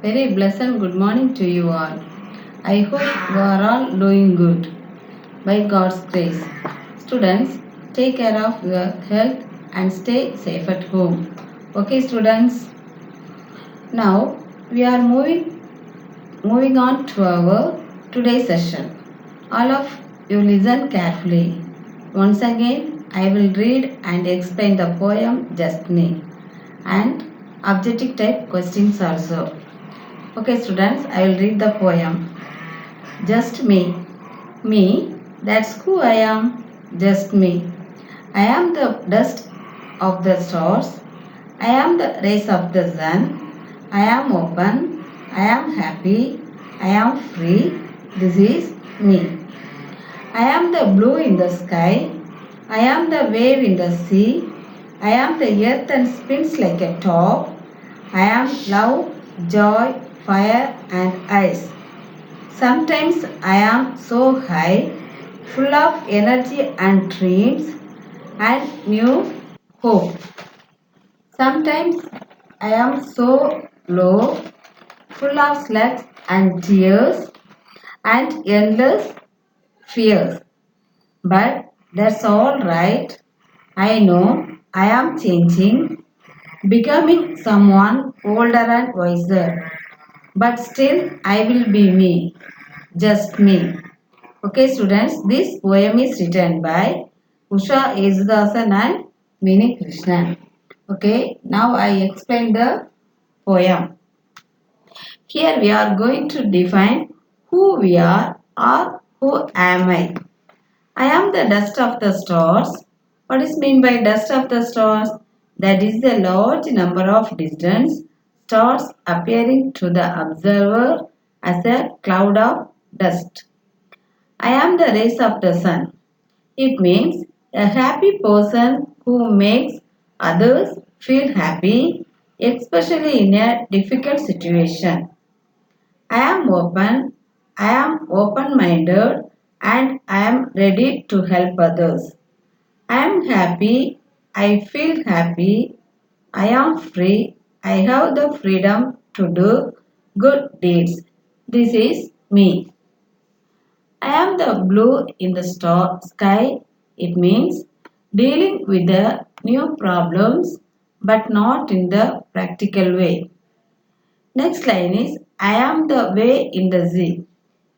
Very blessed good morning to you all. I hope you are all doing good by God's grace. Students, take care of your health and stay safe at home. Okay, students. Now we are moving on to our today's session. All of you listen carefully. Once again, I will read and explain the poem Just Me and objective type questions also. Okay, students, I will read the poem. Just me. Me, that's who I am. Just me. I am the dust of the stars. I am the rays of the sun. I am open. I am happy. I am free. This is me. I am the blue in the sky. I am the wave in the sea. I am the earth and spins like a top. I am love, joy, fire, and ice. Sometimes I am so high, full of energy and dreams and new hope. Sometimes I am so low, full of slugs and tears and endless fears. But that's all right. I know I am changing, becoming someone older and wiser. But still, I will be me, just me. Okay, students, this poem is written by Usha Yesudasan and Mini Krishnan. Okay, now I explain the poem. Here we are going to define who we are or who am I. I am the dust of the stars. What is meant by dust of the stars? That is the large number of distant stars appearing to the observer as a cloud of dust. I am the rays of the sun. It means a happy person who makes others feel happy, especially in a difficult situation. I am open minded, and I am ready to help others. I am happy, I feel happy, I am free, I have the freedom to do good deeds. This is me. I am the blue in the sky. It means dealing with the new problems but not in the practical way. Next line is I am the way in the Z.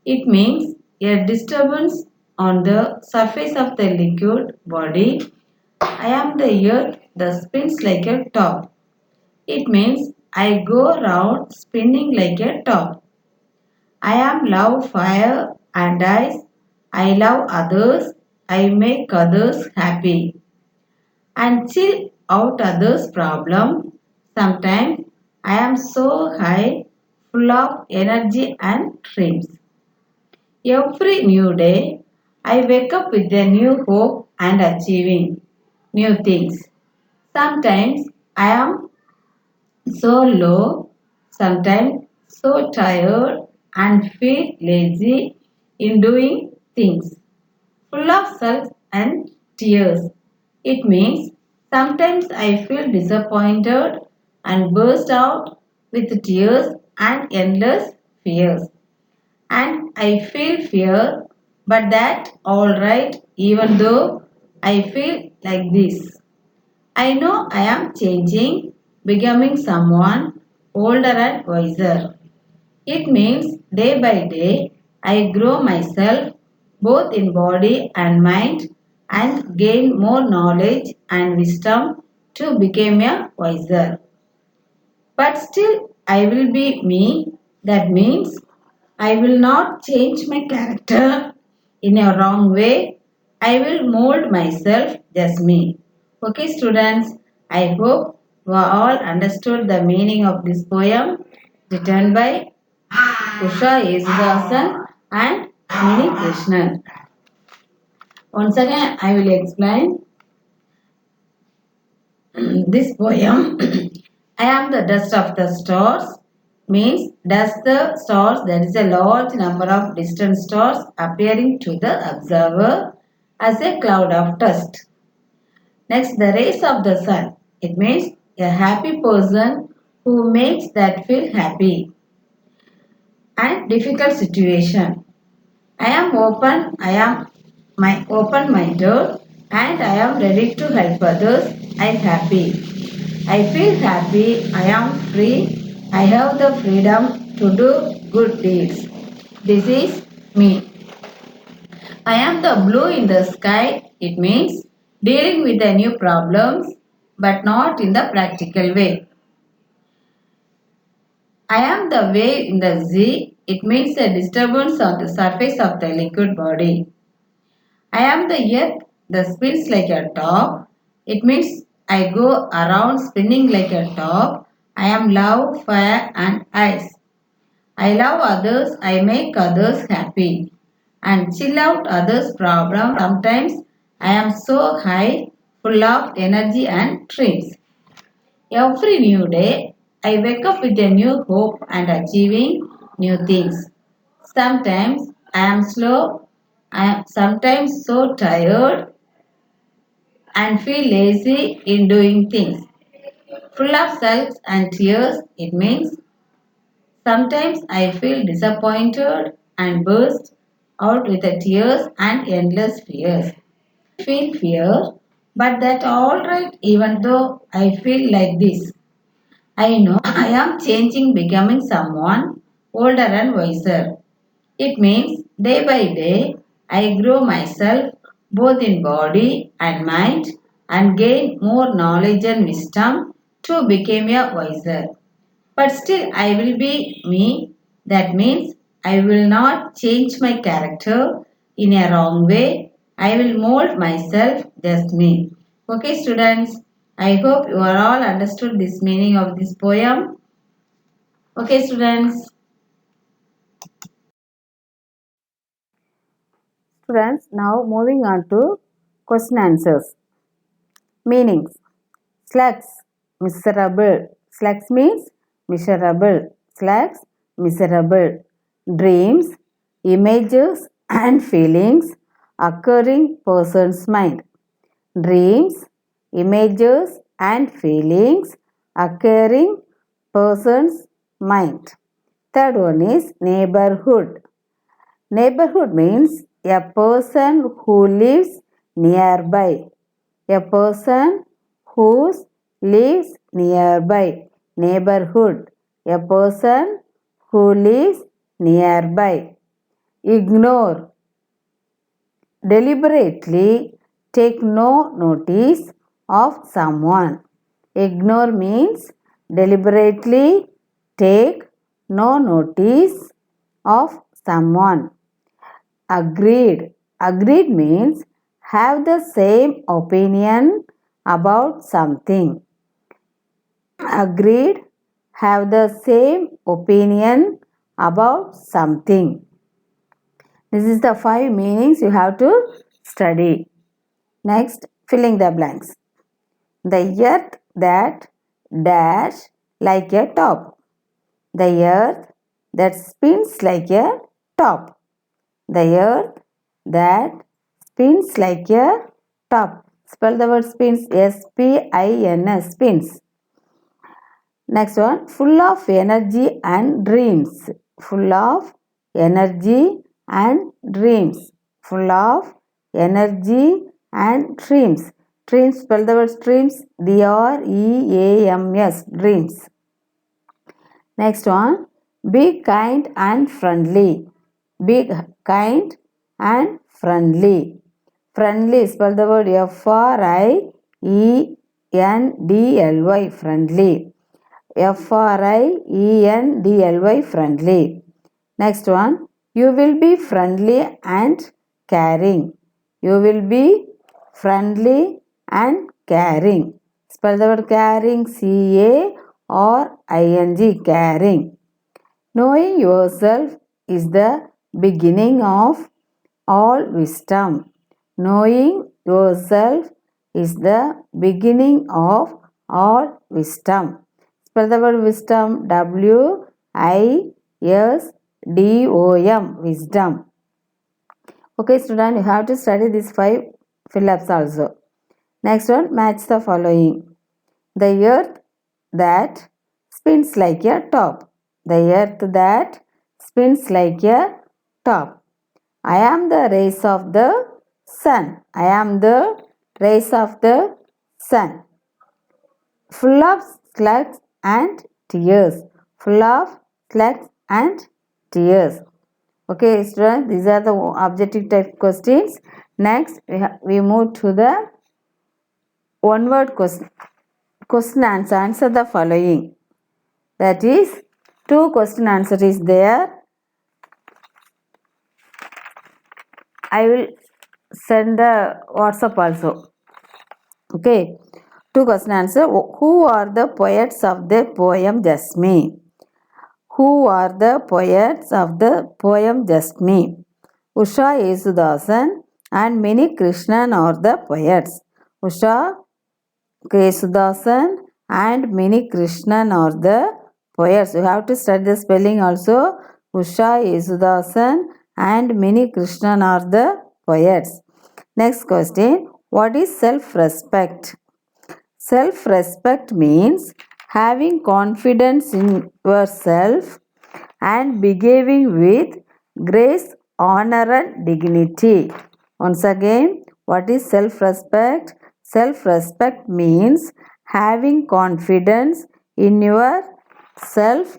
It means a disturbance on the surface of the liquid body. I am the earth that spins like a top. It means I go round spinning like a top. I am love, fire, and ice. I love others. I make others happy. And chill out others' problem. Sometimes I am so high, full of energy and dreams. Every new day, I wake up with a new hope and achieving new things. Sometimes I am so low, sometimes so tired and feel lazy in doing things, full of sulks and tears. It means sometimes I feel disappointed and burst out with tears and endless fears. And I feel fear, but that alright even though I feel like this. I know I am changing, becoming someone older and wiser. It means day by day I grow myself both in body and mind and gain more knowledge and wisdom to become a wiser. But still I will be me. That means I will not change my character in a wrong way. I will mold myself just me. Okay, students, I hope you all understood the meaning of this poem written by Usha Yesudasan and Mini Krishnan. Once again, I will explain this poem. I am the dust of the stars means dust the stars, that is a large number of distant stars appearing to the observer as a cloud of dust. Next, the rays of the sun. It means a happy person who makes that feel happy. difficult situation. I am my open-minded and I am ready to help others and happy. I feel happy, I am free, I have the freedom to do good deeds. This is me. I am the blue in the sky. It means dealing with the new problems but not in the practical way. I am the wave in the sea. It means a disturbance on the surface of the liquid body. I am the earth that spins like a top. It means I go around spinning like a top. I am love, fire, and ice. I love others. I make others happy. And chill out others' problems. Sometimes I am so high, full of energy and dreams. Every new day, I wake up with a new hope and achieving new things. Sometimes I am slow, I am sometimes so tired and feel lazy in doing things. Full of sulks and tears, it means sometimes I feel disappointed and burst out with the tears and endless fears. Feel fear, but that's alright even though I feel like this. I know I am changing, becoming someone older and wiser. It means day by day I grow myself both in body and mind and gain more knowledge and wisdom to become a wiser. But still I will be me. That means I will not change my character in a wrong way. I will mold myself just me. Okay students, I hope you are all understood this meaning of this poem. Okay students. Students, now moving on to question answers. Meanings. Slugs, miserable. Slugs means miserable. Slugs, miserable. Dreams, images and feelings occurring person's mind. Dreams, images and feelings occurring person's mind. Third one is neighborhood. Neighborhood means a person who lives nearby. A person who lives nearby. Neighborhood. A person who lives nearby. Ignore. Deliberately take no notice of someone. Ignore means deliberately take no notice of someone. Agreed. Agreed means have the same opinion about something. Agreed. Have the same opinion about something. This is the 5 meanings you have to study. Next, filling the blanks. The earth that dash like a top. The earth that spins like a top. The earth that spins like a top. Spell the word spins. S-P-I-N-S. Spins. Next one. Full of energy and dreams. Full of energy and dreams. Full of energy and dreams. Dreams. Spell the word dreams. D-R-E-A-M-S. Dreams. Next one. Be kind and friendly. Be kind and friendly. Friendly, spell the word F-R-I-E-N-D-L-Y. Friendly. F-R-I-E-N-D-L-Y. Friendly. Next one. You will be friendly and caring. You will be friendly and caring. Spell the word caring. C-A-R-I-N-G. Caring. Knowing yourself is the beginning of all wisdom. Knowing yourself is the beginning of all wisdom. Spell the word wisdom. W-I-S-D-O-M. Wisdom. Okay, student, you have to study these 5 fill-ups also. Next one, match the following. The earth that spins like a top. The earth that spins like a top. I am the rays of the sun. I am the rays of the sun. Full of slugs and tears. Full of slugs and tears. Okay, students, these are the objective type questions. Next, we move to the one word question. Question answer. Answer the following. That is, two question answer is there. I will send the WhatsApp also. Okay. Two question answer. Who are the poets of the poem Just Me? Who are the poets of the poem Just Me? Usha Yesudasan and Mini Krishnan are the poets. Usha Yesudasan and Mini Krishnan are the poets. You have to study the spelling also. Usha Yesudasan and Mini Krishnan are the poets. Next question. What is self-respect? Self-respect means having confidence in yourself and behaving with grace, honor, and dignity. Once again, what is self respect? Self respect means having confidence in yourself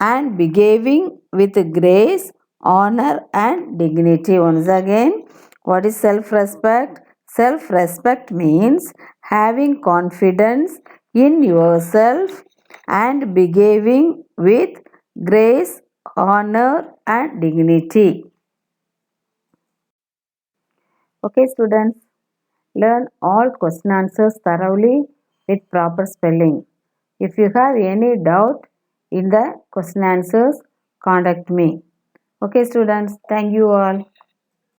and behaving with grace, honor, and dignity. Once again, what is self respect? Self respect means having confidence in yourself and behaving with grace, honor, and dignity. Okay, students, learn all question answers thoroughly with proper spelling. If you have any doubt in the question answers, contact me. Okay, students, thank you all.